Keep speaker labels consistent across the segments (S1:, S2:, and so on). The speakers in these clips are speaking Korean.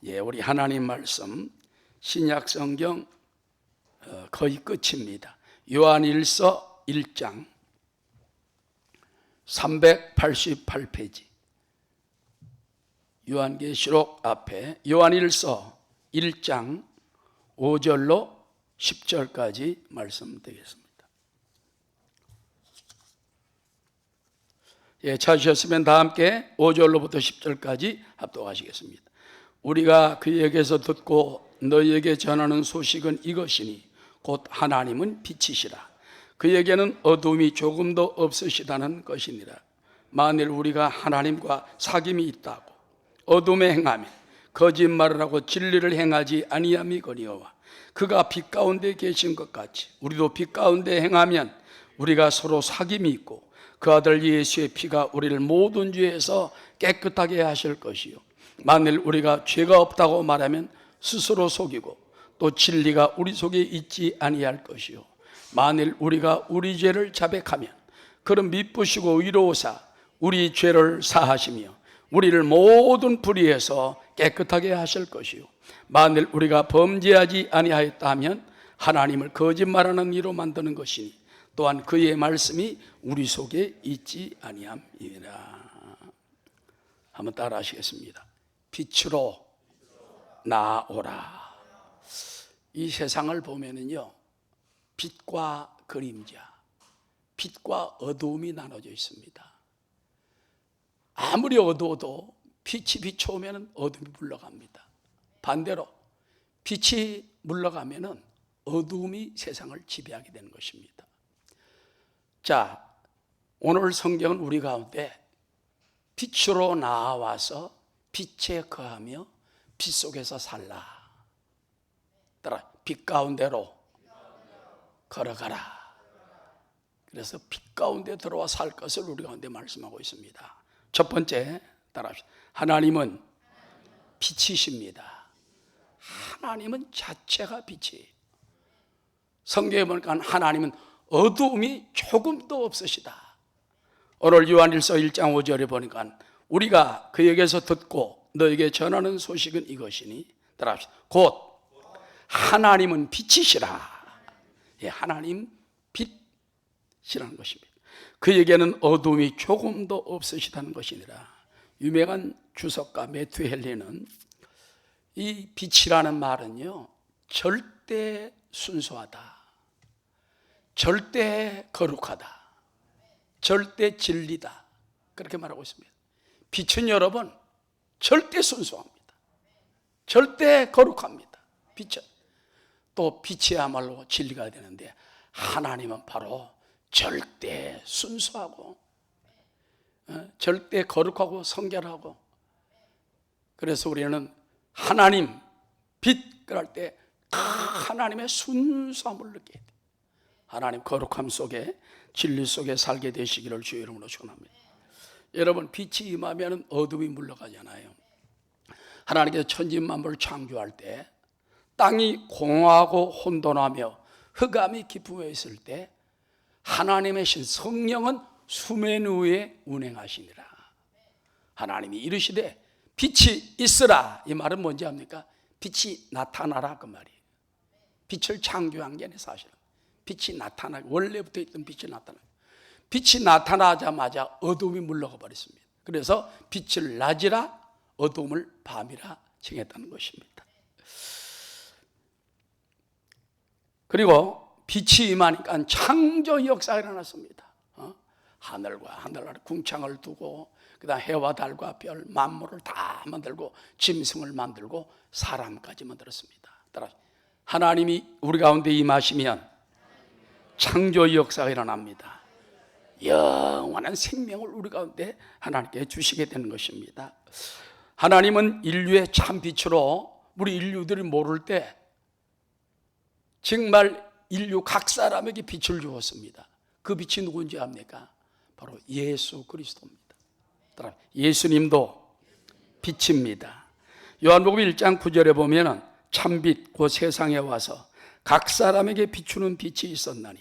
S1: 우리 하나님 말씀 신약 성경 거의 끝입니다. 요한일서 1장 388페이지, 요한계시록 앞에 요한일서 1장 5절로 10절까지 말씀드리겠습니다. 찾으셨으면 다 함께 5절로부터 10절까지 합독하시겠습니다. 우리가 그에게서 듣고 너희에게 전하는 소식은 이것이니 곧 하나님은 빛이시라. 그에게는 어둠이 조금도 없으시다는 것이니라. 만일 우리가 하나님과 사귐이 있다고 어둠에 행하며 거짓말을 하고 진리를 행하지 아니함이거니와 그가 빛 가운데 계신 것 같이 우리도 빛 가운데 행하면 우리가 서로 사귐이 있고 그 아들 예수의 피가 우리를 모든 죄에서 깨끗하게 하실 것이요 만일 우리가 죄가 없다고 말하면 스스로 속이고 또 진리가 우리 속에 있지 아니할 것이요 만일 우리가 우리 죄를 자백하면 그는 미쁘시고 의로우사 우리 죄를 사하시며 우리를 모든 불의에서 깨끗하게 하실 것이요 만일 우리가 범죄하지 아니하였다 하면 하나님을 거짓말하는 이로 만드는 것이니 또한 그의 말씀이 우리 속에 있지 아니함이니라. 한번 따라 하시겠습니다. 빛으로 나아오라. 이 세상을 보면은요, 빛과 그림자, 빛과 어두움이 나눠져 있습니다. 아무리 어두워도 빛이 비춰오면 어둠이 물러갑니다. 반대로 빛이 물러가면 어두움이 세상을 지배하게 되는 것입니다. 자, 오늘 성경은 우리 가운데 빛으로 나와서 빛에 거하며 빛 속에서 살라. 따라 빛 가운데로 걸어가라. 그래서 빛 가운데 들어와 살 것을 우리 가운데 말씀하고 있습니다. 첫 번째 따라합시다. 하나님은 빛이십니다. 하나님은 자체가 빛이에요. 성경에 보니까 하나님은 어두움이 조금도 없으시다. 오늘 요한일서 1장 5절에 보니까 우리가 그에게서 듣고 너에게 전하는 소식은 이것이니 따라합시다. 곧 하나님은 빛이시라. 하나님 빛이라는 것입니다. 그에게는 어둠이 조금도 없으시다는 것이니라. 유명한 주석가 메투헬리는 이 빛이라는 말은요, 절대 순수하다, 절대 거룩하다, 절대 진리다, 그렇게 말하고 있습니다. 빛은 여러분 절대 순수합니다. 절대 거룩합니다. 빛은 또 빛이야말로 진리가 되는데 하나님은 바로 절대 순수하고 절대 거룩하고 성결하고, 그래서 우리는 하나님 빛 그럴 때 하나님의 순수함을 느껴야 돼요. 하나님 거룩함 속에 진리 속에 살게 되시기를 주의 이름으로 축원합니다. 여러분, 빛이 임하면 어둠이 물러가잖아요. 하나님께서 천지만물을 창조할 때 땅이 공허하고 혼돈하며 흑암이 깊음에 있을 때 하나님의 신 성령은 수면 위에 운행하시니라. 하나님이 이르시되 빛이 있으라. 이 말은 뭔지 압니까? 빛이 나타나라 그 말이에요. 빛을 창조한 게 사실은 빛이 나타나고, 원래부터 있던 빛이 나타나고, 빛이 나타나자마자 어둠이 물러가 버렸습니다. 그래서 빛을 낮이라 어둠을 밤이라 정했다는 것입니다. 그리고 빛이 임하니까 창조 역사가 일어났습니다. 하늘과 하늘 아래 궁창을 두고 그다음 해와 달과 별 만물을 다 만들고 짐승을 만들고 사람까지 만들었습니다. 따라 하나님이 우리 가운데 임하시면 창조 역사가 일어납니다. 영원한 생명을 우리 가운데 하나님께 주시게 되는 것입니다. 하나님은 인류의 참 빛으로 우리 인류들이 모를 때 정말 인류 각 사람에게 빛을 주었습니다. 그 빛이 누군지 압니까? 바로 예수 그리스도입니다. 예수님도 빛입니다. 요한복음 1장 9절에 보면 참빛 곧 세상에 와서 각 사람에게 비추는 빛이 있었나니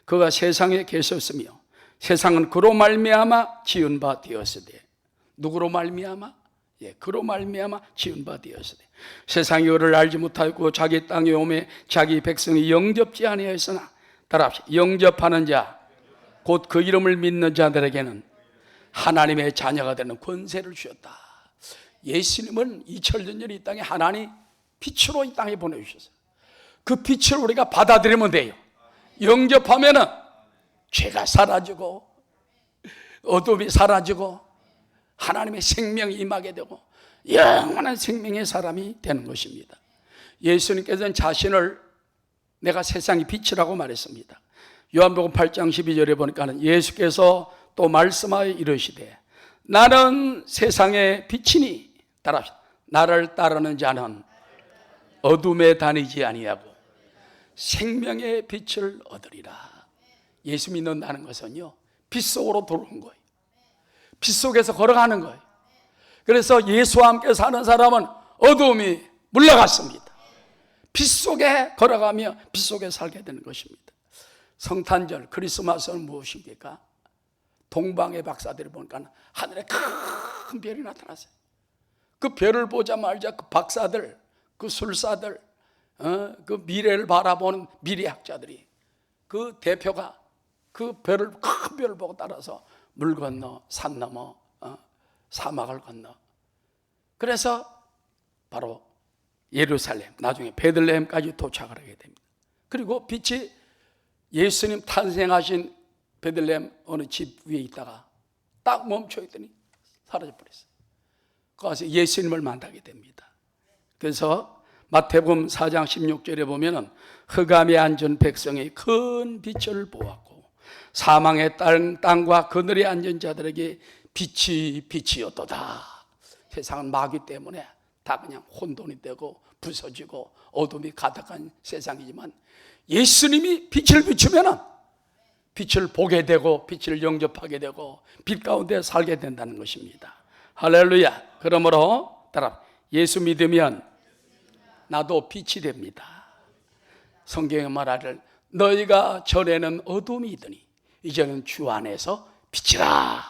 S1: 그가 세상에 계셨으며 세상은 그로 말미암아 지은 바 되었으되. 누구로 말미암아? 그로 말미암아 지은 바 되었으되 세상이 그를 알지 못하고 자기 땅에 오매 자기 백성이 영접지 아니하였으나 따라합시다. 영접하는 자 곧 그 이름을 믿는 자들에게는 하나님의 자녀가 되는 권세를 주셨다. 예수님은 2000년 전에 이 땅에 하나님 빛으로 이 땅에 보내주셨어요. 그 빛을 우리가 받아들이면 돼요. 영접하면은 죄가 사라지고 어둠이 사라지고 하나님의 생명이 임하게 되고 영원한 생명의 사람이 되는 것입니다. 예수님께서는 자신을 내가 세상의 빛이라고 말했습니다. 요한복음 8장 12절에 보니까 예수께서 또 말씀하여 이르시되 나는 세상의 빛이니 따라합시다. 나를 따르는 자는 어둠에 다니지 아니하고 생명의 빛을 얻으리라. 예수 믿는다는 것은요, 빛 속으로 들어온 거예요. 빛 속에서 걸어가는 거예요. 그래서 예수와 함께 사는 사람은 어두움이 물러갔습니다. 빛 속에 걸어가며 빛 속에 살게 되는 것입니다. 성탄절 크리스마스는 무엇입니까? 동방의 박사들이 보니까 하늘에 큰 별이 나타났어요. 그 별을 보자마자 그 박사들, 그 술사들, 그 미래를 바라보는 미래학자들이 그 대표가 그 별을, 큰 별을 보고 따라서 물 건너 산 넘어 사막을 건너 그래서 바로 예루살렘, 나중에 베들레헴까지 도착을 하게 됩니다. 그리고 빛이 예수님 탄생하신 베들레헴 어느 집 위에 있다가 딱 멈춰 있더니 사라져 버렸어요. 거기서 예수님을 만나게 됩니다. 그래서 마태복음 4장 16절에 보면은 흑암에 앉은 백성이 큰 빛을 보았고 사망의 땅과 그늘에 앉은 자들에게 빛이었도다. 세상은 마귀 때문에 다 그냥 혼돈이 되고 부서지고 어둠이 가득한 세상이지만 예수님이 빛을 비추면은 빛을 보게 되고 빛을 영접하게 되고 빛 가운데 살게 된다는 것입니다. 할렐루야. 그러므로 따라 예수 믿으면 나도 빛이 됩니다. 성경에 말하길 너희가 전에는 어둠이 있더니 이제는 주 안에서 빛이라.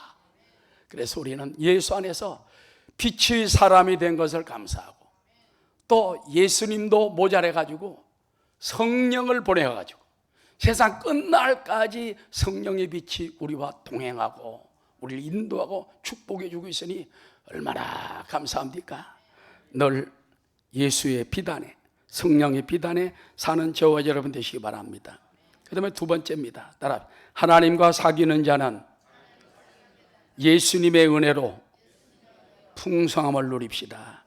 S1: 그래서 우리는 예수 안에서 빛의 사람이 된 것을 감사하고 또 예수님도 모자라가지고 성령을 보내가지고 세상 끝날까지 성령의 빛이 우리와 동행하고 우리를 인도하고 축복해 주고 있으니 얼마나 감사합니까? 늘 예수의 빛 안에 성령의 빛 안에 사는 저와 여러분 되시기 바랍니다. 그 다음에 두 번째입니다. 따라 하나님과 사귀는 자는 예수님의 은혜로 풍성함을 누립시다.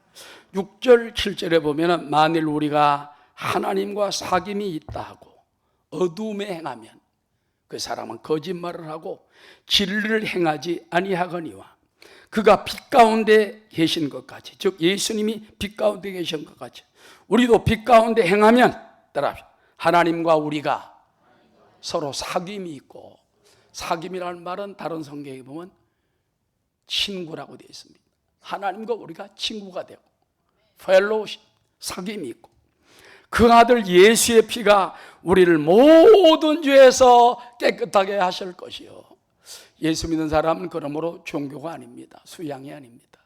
S1: 6절 7절에 보면 만일 우리가 하나님과 사귐이 있다 하고 어둠에 행하면 그 사람은 거짓말을 하고 진리를 행하지 아니하거니와 그가 빛 가운데 계신 것 같이, 즉 예수님이 빛 가운데 계신 것 같이 우리도 빛 가운데 행하면 따라 하나님과 우리가 서로 사귐이 있고, 사귐이라는 말은 다른 성경에 보면 친구라고 되어 있습니다. 하나님과 우리가 친구가 되고 펠로우십, 사귐이 있고 그 아들 예수의 피가 우리를 모든 죄에서 깨끗하게 하실 것이요. 예수 믿는 사람은 그러므로 종교가 아닙니다. 수양이 아닙니다.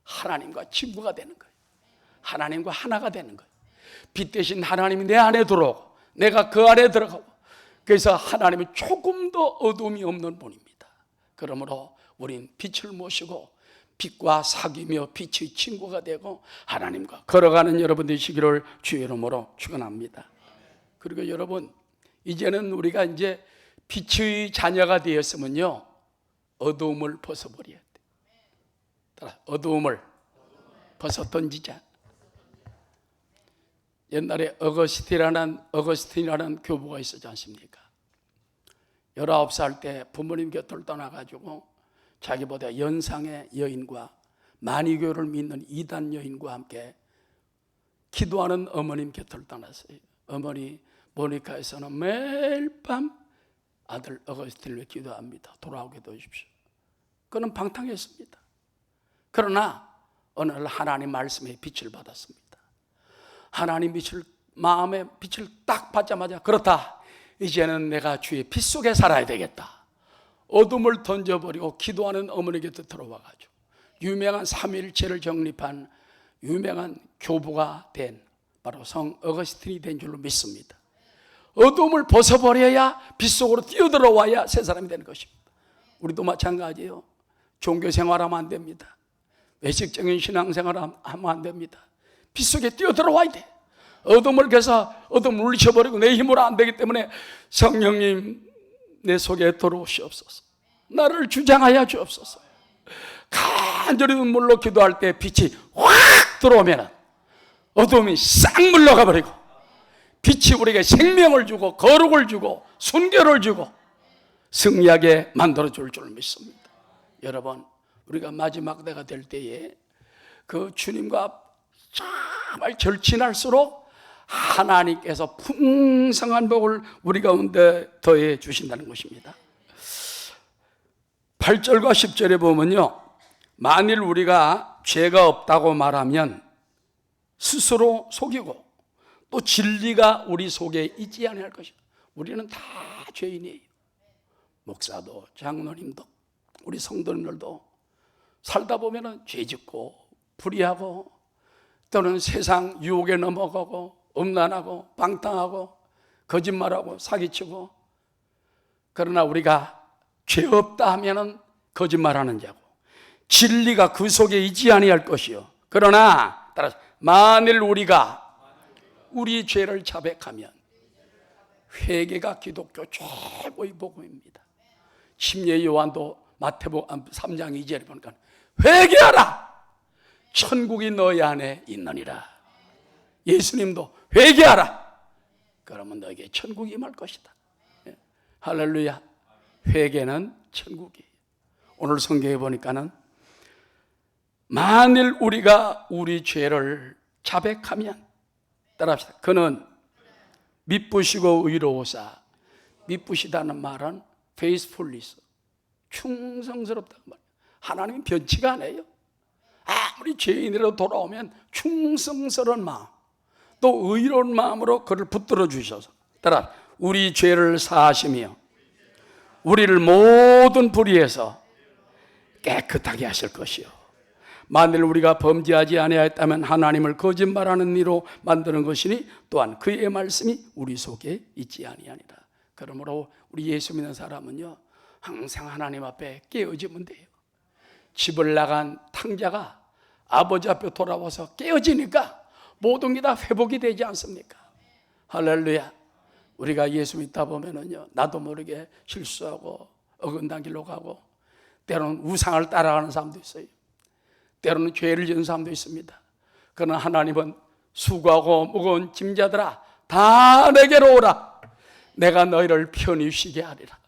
S1: 하나님과 친구가 되는 거예요. 하나님과 하나가 되는 거예요. 빛 대신 하나님이 내 안에 들어오고 내가 그 안에 들어가고, 그래서 하나님은 조금 더 어둠이 없는 분입니다. 그러므로 우린 빛을 모시고 빛과 사귀며 빛의 친구가 되고 하나님과 걸어가는 여러분 되시기를 주의 이름으로 축원합니다. 그리고 여러분, 이제는 우리가 이제 빛의 자녀가 되었으면요 어두움을 벗어버려야 돼. 어두움을 벗어 던지자. 옛날에 어거스틴이라는 교부가 있었지 않습니까? 19살 때 부모님 곁을 떠나가지고 자기보다 연상의 여인과 만이교를 믿는 이단 여인과 함께 기도하는 어머님 곁을 떠났어요. 어머니 모니카에서는 매일 밤 아들 어거스틴을 위해 기도합니다. 돌아오게 도와주십시오. 그는 방탕했습니다. 그러나 어느 날 하나님 말씀에 빛을 받았습니다. 하나님 빛을, 마음의 빛을 딱 받자마자 그렇다, 이제는 내가 주의 빛 속에 살아야 되겠다. 어둠을 던져버리고 기도하는 어머니 곁에 들어와가지고 유명한 삼위일체를 정립한 유명한 교부가 된 바로 성 어거스틴이 된 줄로 믿습니다. 어둠을 벗어버려야 빛 속으로 뛰어들어와야 새 사람이 되는 것입니다. 우리도 마찬가지예요. 종교 생활하면 안 됩니다. 외식적인 신앙생활하면 안 됩니다. 빛 속에 뛰어들어와야 돼. 어둠을 깨서 어둠을 물리쳐버리고 내 힘으로 안 되기 때문에 성령님 내 속에 들어오시옵소서. 나를 주장하여 주옵소서. 간절히 눈물로 기도할 때 빛이 확 들어오면 어둠이 싹 물러가 버리고 빛이 우리에게 생명을 주고 거룩을 주고 순결을 주고 승리하게 만들어줄 줄 믿습니다. 여러분, 우리가 마지막 때가 될 때에 그 주님과 정말 절친할수록 하나님께서 풍성한 복을 우리 가운데 더해 주신다는 것입니다. 8절과 10절에 보면요, 만일 우리가 죄가 없다고 말하면 스스로 속이고 또 진리가 우리 속에 있지 아니할 것이다. 우리는 다 죄인이에요. 목사도 장로님도 우리 성도님들도 살다 보면 죄짓고 불의하고 또는 세상 유혹에 넘어가고 음란하고 방탕하고 거짓말하고 사기치고, 그러나 우리가 죄 없다 하면 거짓말하는 자고 진리가 그 속에 있지 아니할 것이요. 그러나 따라서 만일 우리가 우리 죄를 자백하면, 회개가 기독교 최고의 복음입니다. 침례 요한도 마태복음 3장 2절에 보니까 회개하라, 천국이 너희 안에 있느니라. 예수님도 회개하라, 그러면 너에게 천국이 임할 것이다. 할렐루야. 회개는 천국이에요. 오늘 성경에 보니까는 만일 우리가 우리 죄를 자백하면, 따라합시다. 그는 미쁘시고 의로우사. 미쁘시다는 말은 faithfulness, 충성스럽다는 말이에요. 하나님은 변치가 않아요. 아무리 죄인으로 돌아오면 충성스러운 마음, 또 의로운 마음으로 그를 붙들어 주셔서, 따라 우리 죄를 사하시며 우리를 모든 불의에서 깨끗하게 하실 것이요. 만일 우리가 범죄하지 아니하였다면 하나님을 거짓말하는 이로 만드는 것이니 또한 그의 말씀이 우리 속에 있지 아니하니라. 그러므로 우리 예수 믿는 사람은요, 항상 하나님 앞에 깨어지면 돼요. 집을 나간 탕자가 아버지 앞에 돌아와서 깨어지니까 모든 게 다 회복이 되지 않습니까? 할렐루야. 우리가 예수 믿다 보면은요, 나도 모르게 실수하고 어긋난 길로 가고 때로는 우상을 따라가는 사람도 있어요. 때로는 죄를 지은 사람도 있습니다. 그러나 하나님은 수고하고 무거운 짐자들아 다 내게로 오라, 내가 너희를 편히 쉬게 하리라.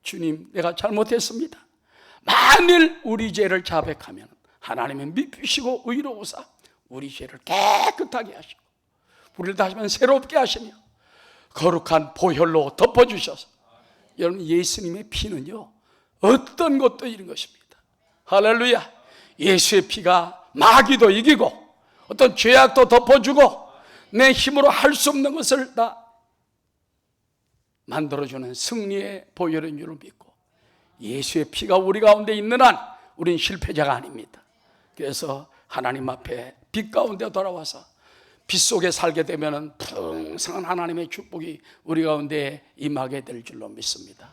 S1: 주님, 내가 잘못했습니다. 만일 우리 죄를 자백하면 하나님은 미쁘시고 의로우사 우리 죄를 깨끗하게 하시고 우리를 다시 한번 새롭게 하시며 거룩한 보혈로 덮어주셔서, 여러분, 예수님의 피는요 어떤 것도 이런 것입니다. 할렐루야. 예수의 피가 마귀도 이기고 어떤 죄악도 덮어주고 내 힘으로 할 수 없는 것을 다 만들어주는 승리의 보혈인 줄을 믿고, 예수의 피가 우리 가운데 있는 한 우린 실패자가 아닙니다. 그래서 하나님 앞에 빛 가운데 돌아와서 빛 속에 살게 되면 풍성한 하나님의 축복이 우리 가운데 임하게 될 줄로 믿습니다.